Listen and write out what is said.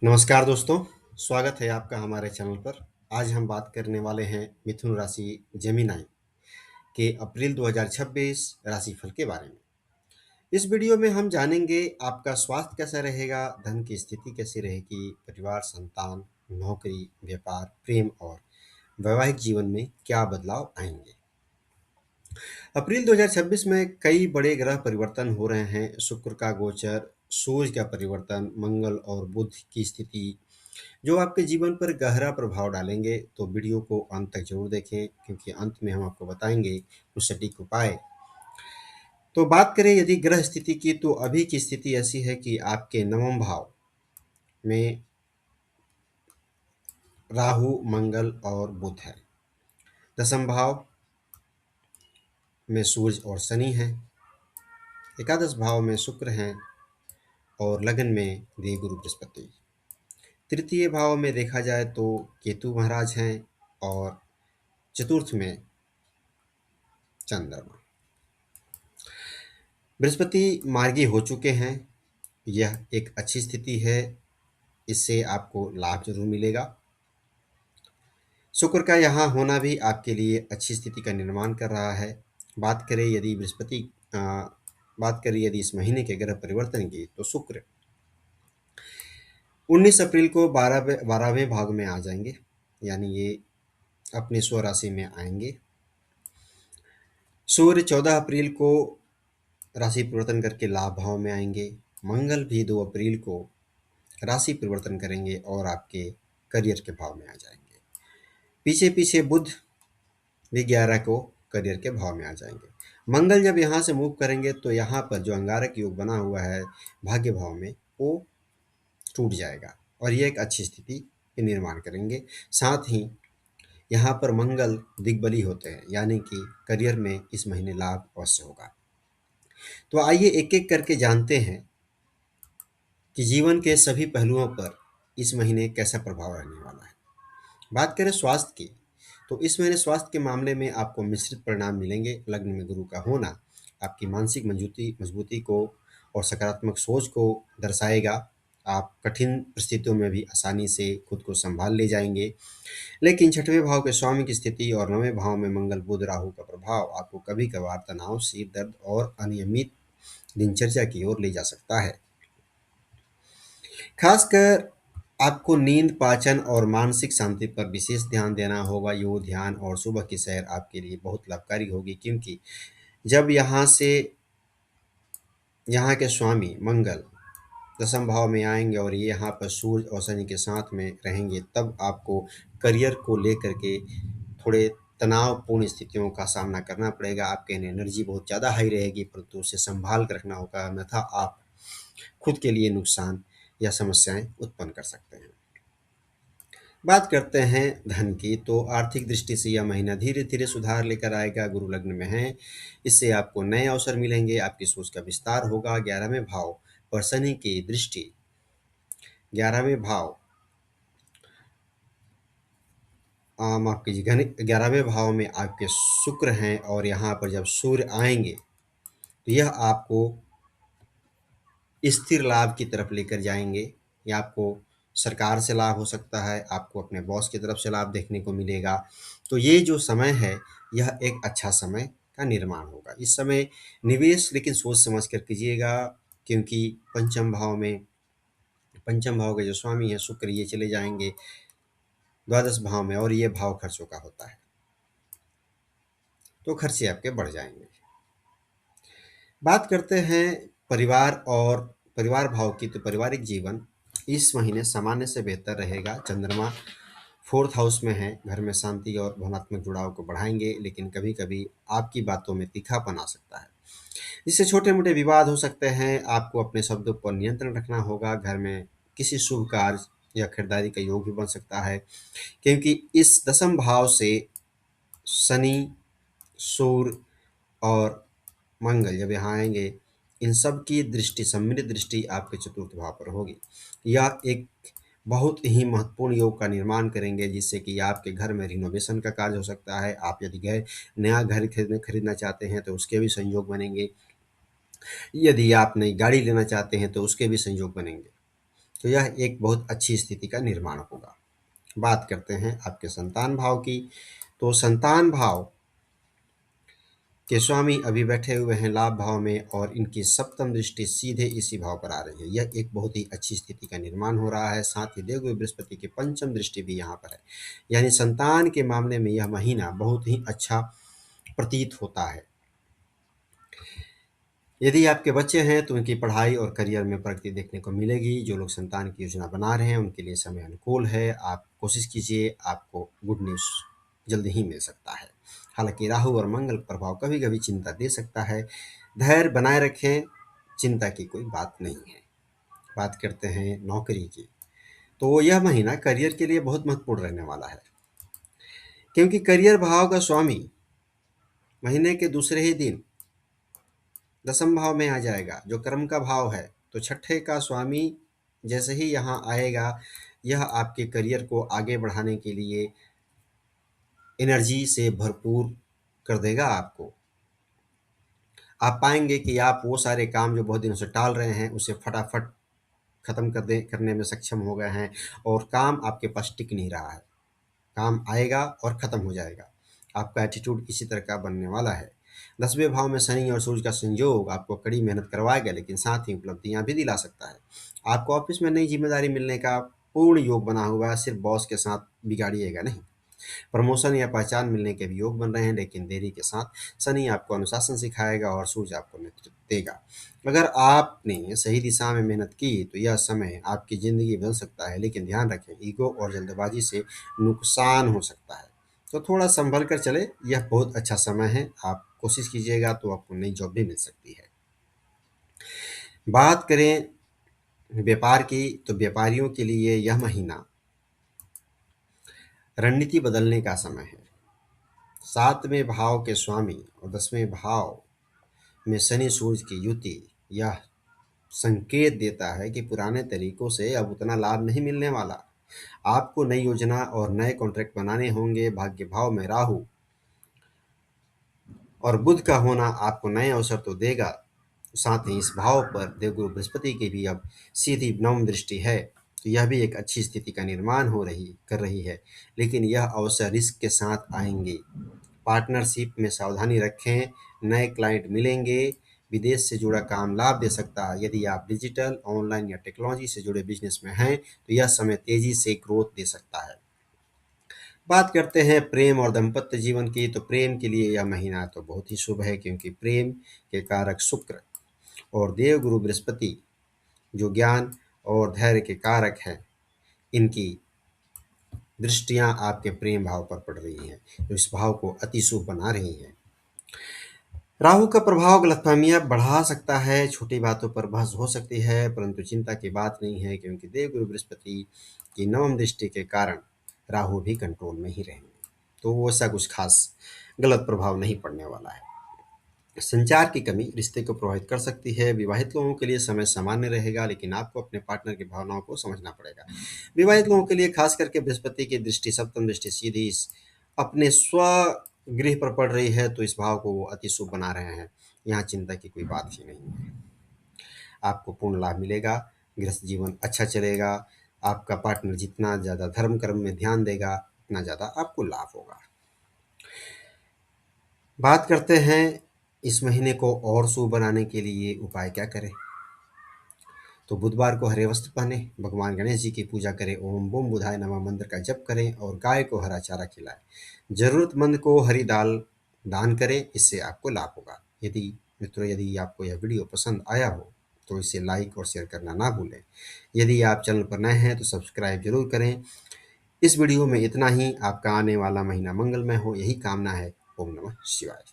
नमस्कार दोस्तों, स्वागत है आपका हमारे चैनल पर। आज हम बात करने वाले हैं मिथुन राशि जेमिनी के अप्रैल 2026 राशिफल के बारे में। इस वीडियो में हम जानेंगे आपका स्वास्थ्य कैसा रहेगा, धन की स्थिति कैसी रहेगी, परिवार, संतान, नौकरी, व्यापार, प्रेम और वैवाहिक जीवन में क्या बदलाव आएंगे। अप्रैल 2026 में कई बड़े ग्रह परिवर्तन हो रहे हैं। शुक्र का गोचर, सूर्य का परिवर्तन, मंगल और बुध की स्थिति जो आपके जीवन पर गहरा प्रभाव डालेंगे। तो वीडियो को अंत तक जरूर देखें, क्योंकि अंत में हम आपको बताएंगे कुछ सटीक उपाय। तो बात करें यदि ग्रह स्थिति की, तो अभी की स्थिति ऐसी है कि आपके नवम भाव में राहु, मंगल और बुध है। दसम भाव में सूर्य और शनि है। एकादश भाव में शुक्र हैं और लग्न में देवगुरु बृहस्पति। तृतीय भाव में देखा जाए तो केतु महाराज हैं और चतुर्थ में चंद्रमा। बृहस्पति मार्गी हो चुके हैं। यह एक अच्छी स्थिति है, इससे आपको लाभ जरूर मिलेगा। शुक्र का यहाँ होना भी आपके लिए अच्छी स्थिति का निर्माण कर रहा है। बात करें यदि बात करें यदि इस महीने के ग्रह परिवर्तन की, तो शुक्र 19 अप्रैल को 12वें भाग में आ जाएंगे, यानी ये अपने स्वराशि में आएंगे। सूर्य 14 अप्रैल को राशि परिवर्तन करके लाभ भाव में आएंगे। मंगल भी 2 अप्रैल को राशि परिवर्तन करेंगे और आपके करियर के भाव में आ जाएंगे। पीछे पीछे बुध भी 11 को करियर के भाव में आ जाएंगे। मंगल जब यहाँ से मूव करेंगे तो यहाँ पर जो अंगारक योग बना हुआ है भाग्य भाव में, वो टूट जाएगा और ये एक अच्छी स्थिति के निर्माण करेंगे। साथ ही यहाँ पर मंगल दिग्बली होते हैं, यानी कि करियर में इस महीने लाभ अवश्य होगा। तो आइए एक एक करके जानते हैं कि जीवन के सभी पहलुओं पर इस महीने कैसा प्रभाव रहने वाला है। बात करें स्वास्थ्य की, तो इस महीने स्वास्थ्य के मामले में आपको मिश्रित परिणाम मिलेंगे। लग्न में गुरु का होना आपकी मानसिक मजबूती को और सकारात्मक सोच को दर्शाएगा। आप कठिन परिस्थितियों में भी आसानी से खुद को संभाल ले जाएंगे। लेकिन छठवें भाव के स्वामी की स्थिति और नवें भाव में मंगल, बुध, राहु का प्रभाव आपको कभी कभार तनाव, सिर दर्द और अनियमित दिनचर्या की ओर ले जा सकता है। खासकर आपको नींद, पाचन और मानसिक शांति पर विशेष ध्यान देना होगा। योग, ध्यान और सुबह की सैर आपके लिए बहुत लाभकारी होगी, क्योंकि जब यहाँ के स्वामी मंगल दसम भाव में आएंगे और ये यहाँ पर सूर्य और शनि के साथ में रहेंगे, तब आपको करियर को लेकर के थोड़े तनावपूर्ण स्थितियों का सामना करना पड़ेगा। आपके एनर्जी बहुत ज़्यादा हाई रहेगी, परंतु उसे संभाल कर रखना होगा, अन्यथा आप खुद के लिए नुकसान या समस्याएं उत्पन्न कर सकते हैं। बात करते हैं धन की, तो आर्थिक दृष्टि से यह महीना धीरे धीरे सुधार लेकर आएगा। गुरु लग्न में है, इससे आपको नए अवसर मिलेंगे, आपकी सोच का विस्तार होगा। 11वें भाव पर शनि की दृष्टि 11वें भाव माफ कीजिए 11वें भाव में आपके शुक्र हैं और यहाँ पर जब सूर्य आएंगे तो यह आपको स्थिर लाभ की तरफ लेकर जाएंगे। या आपको सरकार से लाभ हो सकता है, आपको अपने बॉस की तरफ से लाभ देखने को मिलेगा। तो ये जो समय है, यह एक अच्छा समय का निर्माण होगा। इस समय निवेश लेकिन सोच समझ कर कीजिएगा, क्योंकि पंचम भाव के जो स्वामी हैं शुक्र, ये चले जाएंगे द्वादश भाव में और ये भाव खर्चों का होता है, तो खर्चे आपके बढ़ जाएंगे। बात करते हैं परिवार भाव की, तो पारिवारिक जीवन इस महीने सामान्य से बेहतर रहेगा। चंद्रमा 4th हाउस में है, घर में शांति और भावनात्मक जुड़ाव को बढ़ाएंगे, लेकिन कभी कभी आपकी बातों में तीखापन आ सकता है, जिससे छोटे मोटे विवाद हो सकते हैं। आपको अपने शब्दों पर नियंत्रण रखना होगा। घर में किसी शुभ कार्य या खरीदारी का योग भी बन सकता है, क्योंकि इस दसम भाव से शनि, सूर्य और मंगल जब यहाँ आएंगे, इन सब की दृष्टि, सम्मिलित दृष्टि आपके चतुर्थ भाव पर होगी। यह एक बहुत ही महत्वपूर्ण योग का निर्माण करेंगे, जिससे कि आपके घर में रिनोवेशन का कार्य हो सकता है। आप यदि नया घर खरीदना चाहते हैं तो उसके भी संयोग बनेंगे। यदि आप नई गाड़ी लेना चाहते हैं तो उसके भी संयोग बनेंगे, तो यह एक बहुत अच्छी स्थिति का निर्माण होगा। बात करते हैं आपके संतान भाव की। तो संतान भाव के स्वामी अभी बैठे हुए हैं लाभ भाव में और इनकी सप्तम दृष्टि सीधे इसी भाव पर आ रही है। यह एक बहुत ही अच्छी स्थिति का निर्माण हो रहा है। साथ ही देवगुरु बृहस्पति की पंचम दृष्टि भी यहाँ पर है, यानी संतान के मामले में यह महीना बहुत ही अच्छा प्रतीत होता है। यदि आपके बच्चे हैं तो उनकी पढ़ाई और करियर में प्रगति देखने को मिलेगी। जो लोग संतान की योजना बना रहे हैं उनके लिए समय अनुकूल है। आप कोशिश कीजिए, आपको गुड न्यूज़ जल्दी ही मिल सकता है। हालांकि राहु और मंगल प्रभाव कभी कभी चिंता दे सकता है। धैर्य बनाए रखें, चिंता की कोई बात नहीं है। बात करते हैं नौकरी की। तो यह महीना करियर के लिए बहुत महत्वपूर्ण रहने वाला है, क्योंकि करियर भाव का स्वामी महीने के दूसरे ही दिन दसम भाव में आ जाएगा, जो कर्म का भाव है। तो छठे का स्वामी जैसे ही यहाँ आएगा, यह आपके करियर को आगे बढ़ाने के लिए एनर्जी से भरपूर कर देगा आपको। आप पाएंगे कि आप वो सारे काम जो बहुत दिनों से टाल रहे हैं उसे फटाफट खत्म करने में सक्षम हो गए हैं, और काम आपके पास टिक नहीं रहा है। काम आएगा और ख़त्म हो जाएगा। आपका एटीट्यूड इसी तरह का बनने वाला है। 10वें भाव में शनि और सूर्य का संयोग आपको कड़ी मेहनत करवाएगा, लेकिन साथ ही उपलब्धियां भी दिला सकता है। आपको ऑफिस में नई जिम्मेदारी मिलने का पूर्ण योग बना हुआ है, सिर्फ बॉस के साथ बिगाड़िएगा नहीं। प्रमोशन या पहचान मिलने के भी योग बन रहे हैं, लेकिन देरी के साथ। शनि आपको अनुशासन सिखाएगा और सूर्य आपको नेतृत्व देगा। अगर आपने सही दिशा में मेहनत की तो यह समय आपकी ज़िंदगी बदल सकता है, लेकिन ध्यान रखें, ईगो और जल्दबाजी से नुकसान हो सकता है। तो थोड़ा संभल कर चले। यह बहुत अच्छा समय है, आप कोशिश कीजिएगा तो आपको नई जॉब भी मिल सकती है। बात करें व्यापार की, तो व्यापारियों के लिए यह महीना रणनीति बदलने का समय है। 7वें भाव के स्वामी और 10वें भाव में शनि सूर्य की युति यह संकेत देता है कि पुराने तरीकों से अब उतना लाभ नहीं मिलने वाला। आपको नई योजना और नए कॉन्ट्रैक्ट बनाने होंगे। भाग्य भाव में राहु और बुध का होना आपको नए अवसर तो देगा, साथ ही इस भाव पर देवगुरु बृहस्पति की भी अब सीधी नवम दृष्टि है। तो यह भी एक अच्छी स्थिति का निर्माण कर रही है, लेकिन यह अवसर रिस्क के साथ आएंगे। पार्टनरशिप में सावधानी रखें, नए क्लाइंट मिलेंगे। विदेश से जुड़ा काम लाभ दे सकता है। यदि आप डिजिटल, ऑनलाइन या टेक्नोलॉजी से जुड़े बिजनेस में हैं तो यह समय तेजी से ग्रोथ दे सकता है। बात करते हैं प्रेम और दाम्पत्य जीवन की। तो प्रेम के लिए यह महीना तो बहुत ही शुभ है, क्योंकि प्रेम के कारक शुक्र और देवगुरु बृहस्पति जो ज्ञान और धैर्य के कारक हैं, इनकी दृष्टियां आपके प्रेम भाव पर पड़ रही हैं, जो इस भाव को अति शुभ बना रही हैं। राहु का प्रभाव गलतफहमियां बढ़ा सकता है, छोटी बातों पर बहस हो सकती है, परंतु चिंता की बात नहीं है, क्योंकि देवगुरु बृहस्पति की नवम दृष्टि के कारण राहु भी कंट्रोल में ही रहेंगे। तो वो ऐसा कुछ खास गलत प्रभाव नहीं पड़ने वाला है। संचार की कमी रिश्ते को प्रभावित कर सकती है। विवाहित लोगों के लिए समय सामान्य रहेगा, लेकिन आपको अपने पार्टनर की भावनाओं को समझना पड़ेगा। विवाहित लोगों के लिए खास करके बृहस्पति की दृष्टि, सप्तम दृष्टि सीधी अपने स्व गृह पर पड़ रही है, तो इस भाव को वो अति शुभ बना रहे हैं। यहाँ चिंता की कोई बात ही नहीं है। आपको पूर्ण लाभ मिलेगा, गृहस्थ जीवन अच्छा चलेगा। आपका पार्टनर जितना ज़्यादा धर्म कर्म में ध्यान देगा, उतना ज़्यादा आपको लाभ होगा। बात करते हैं इस महीने को और शुभ बनाने के लिए उपाय क्या करें। तो बुधवार को हरे वस्त्र पहने, भगवान गणेश जी की पूजा करें, ओम बम बुधाय नमः मंत्र का जप करें और गाय को हरा चारा खिलाएं। जरूरतमंद को हरी दाल दान करें, इससे आपको लाभ होगा। यदि आपको यह वीडियो पसंद आया हो तो इसे लाइक और शेयर करना ना भूलें। यदि आप चैनल पर नए हैं तो सब्सक्राइब जरूर करें। इस वीडियो में इतना ही। आपका आने वाला महीना मंगलमय हो, यही कामना है। ओम नमः शिवाय।